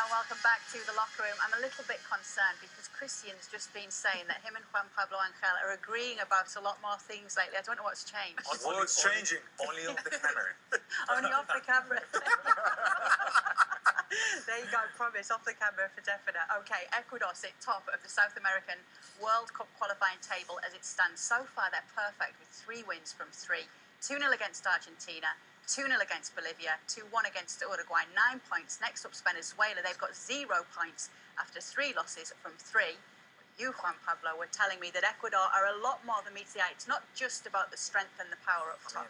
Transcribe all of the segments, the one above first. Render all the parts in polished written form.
and welcome back to the locker room. I'm a little bit concerned because Christian's just been saying that him and Juan Pablo Angel are agreeing about a lot more things lately. I don't know what's changed. What's changing? Only off the camera. Only off the camera. There you go, promise, off the camera for definite. Okay, Ecuador sit top of the South American World Cup qualifying table as it stands. So far, they're perfect with 3 wins from 3. 2-0 against Argentina, 2-0 against Bolivia, 2-1 against Uruguay, 9 points. Next up's Venezuela. They've got 0 points after 3 losses from 3. You, Juan Pablo, were telling me that Ecuador are a lot more than meets the eye. It's not just about the strength and the power up top.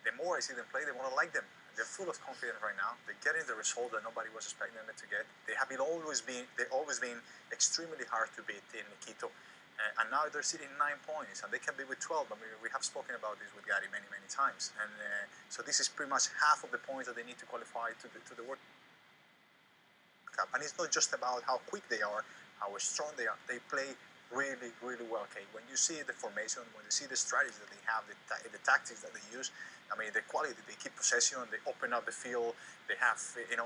The more I see them play, the more I like them. They're full of confidence right now. They're getting the result that nobody was expecting them to get. They've always been extremely hard to beat in Quito. And now they're sitting 9 points, and they can be with 12. I mean, we have spoken about this with Gary many times. And so this is pretty much half of the points that they need to qualify to the World Cup. And it's not just about how quick they are, how strong they are. They play really well. Okay, when you see the formation, when you see the strategies that they have, the tactics that they use, I mean, the quality, they keep possession, they open up the field, they have,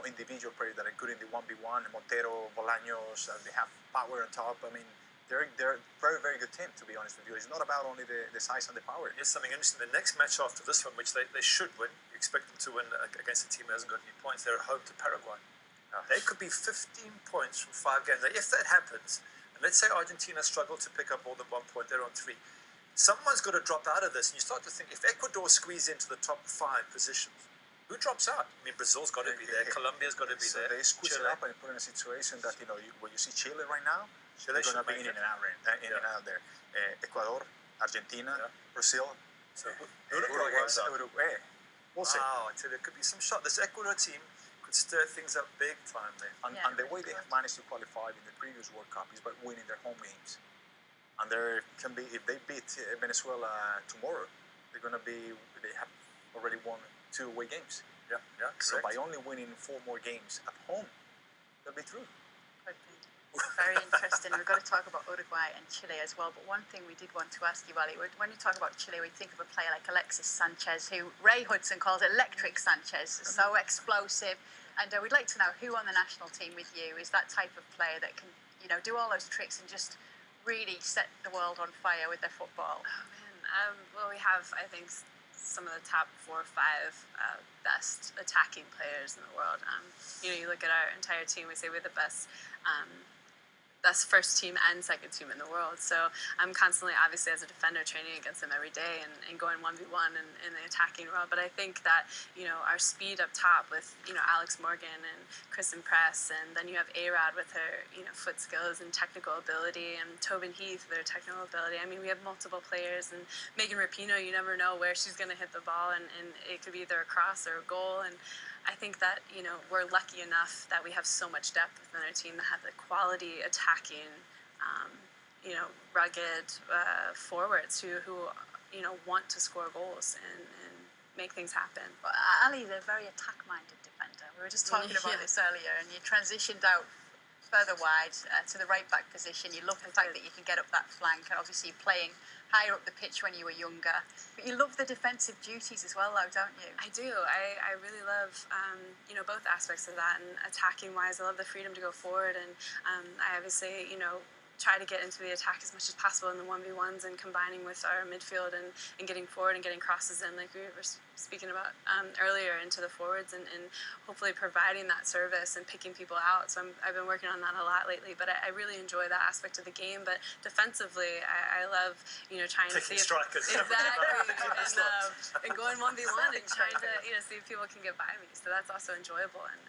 individual players that are good in the 1v1, Montero, Bolaños, they have power on top. I mean, they're a very good team, to be honest with you. It's not about only the size and the power. Here's something interesting. The next match after this one, which they should win, you expect them to win against a team that hasn't got any points, they're at home to Paraguay. They could be 15 points from 5 games. Now, if that happens, and let's say Argentina struggle to pick up more than 1 point, they're on 3. Someone's got to drop out of this, and you start to think, if Ecuador squeeze into the top 5 positions, who drops out? I mean, Brazil's got to be there, Colombia's got to be so there. They squeeze it up and put in a situation that, when you see Chile right now, Chile they're going to be in and out there. Ecuador, Argentina, Brazil, So Uruguay. We'll see. Wow, I tell you, it could be some shot. This Ecuador team could stir things up big time there. And the way they have managed to qualify in the previous World Cup is by winning their home games. And there can be, if they beat Venezuela tomorrow, they have already won 2 away games. Yeah, So correct. by only winning 4 more games at home, they'll be through. Very interesting. We've got to talk about Uruguay and Chile as well. But one thing we did want to ask you, Ali, when you talk about Chile, we think of a player like Alexis Sanchez, who Ray Hudson calls Electric Sanchez, so explosive. And we'd like to know who on the national team with you is that type of player that can, do all those tricks and just really set the world on fire with their football. Oh man, well, we have, I think, some of the top 4 or 5 best attacking players in the world. You look at our entire team, we say we're the best first team and second team in the world. So I'm constantly, obviously, as a defender, training against them every day and going 1v1 in the attacking role. But I think that, our speed up top with, Alex Morgan and Kristen Press, and then you have A-Rod with her, foot skills and technical ability, and Tobin Heath with her technical ability. I mean, we have multiple players, and Megan Rapinoe, you never know where she's going to hit the ball, and it could be either a cross or a goal. And I think that, we're lucky enough that we have so much depth within our team that have the quality attacking, rugged forwards who want to score goals and make things happen. But Ali's a very attack-minded defender. We were just talking about this earlier, and you transitioned out further wide to the right-back position. You love the fact that you can get up that flank, and obviously playing higher up the pitch when you were younger. But you love the defensive duties as well, though, don't you? I do. I really love, both aspects of that. And attacking-wise, I love the freedom to go forward. And I obviously, try to get into the attack as much as possible in the 1v1s and combining with our midfield and getting forward and getting crosses in, like we were speaking about earlier, into the forwards and hopefully providing that service and picking people out. So I've been working on that a lot lately, but I really enjoy that aspect of the game. But defensively, I love, trying to see strikers. and going 1v1 and trying to, see if people can get by me. So that's also enjoyable. And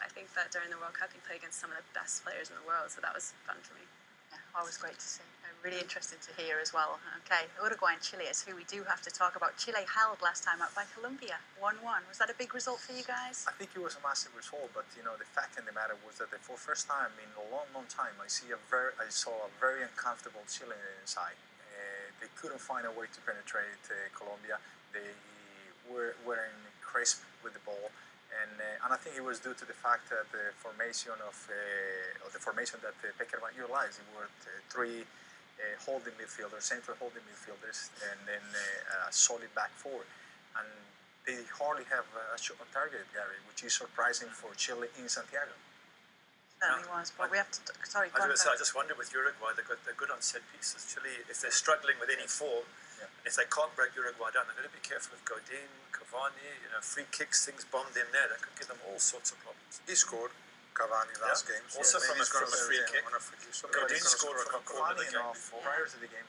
I think that during the World Cup, you play against some of the best players in the world. So that was fun for me. Always great to see. Really interesting to hear as well. Okay, Uruguay and Chile is who we do have to talk about. Chile held last time out by Colombia, 1-1. Was that a big result for you guys? I think it was a massive result, but the fact in the matter was that for the first time in a long time, I saw a very uncomfortable Chile side. They couldn't find a way to penetrate Colombia. They weren't crisp with the ball. And I think it was due to the fact that the formation that Peckerman utilized, it were 3 holding midfielders, central holding midfielders, and then a solid back 4. And they hardly have a shot on target, Gary, which is surprising for Chile in Santiago. was, but we have to. Sorry, I was going to say, I just wonder with Uruguay, they're good on set pieces. Chile, if they're struggling with any form, if they can't break Uruguay down, they've got to be careful of Godin, Cavani, free kicks, things bombed in there. That could give them all sorts of problems. He scored Cavani last game. Also from a free kick. Godin scored from a corner Funny the game enough, before. prior to the game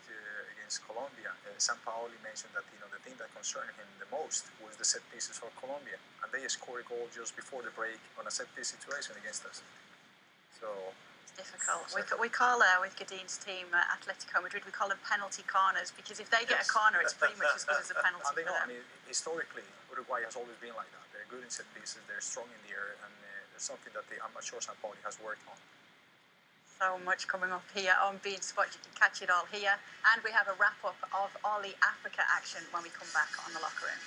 against Colombia, Sampaoli mentioned that the thing that concerned him the most was the set pieces for Colombia, and they scored a goal just before the break on a set piece situation against us. So it's difficult. We call with Godin's team, Atletico Madrid, we call them penalty corners, because if they get a corner, it's pretty much as good as a penalty and they for know, them. I mean, historically, Uruguay has always been like that. They're good in set pieces, they're strong in the air, and there's something that I'm not sure Sampaoli has worked on. So much coming up here on Bein Sport. You can catch it all here, and we have a wrap up of all the Africa action when we come back on the Locker Room.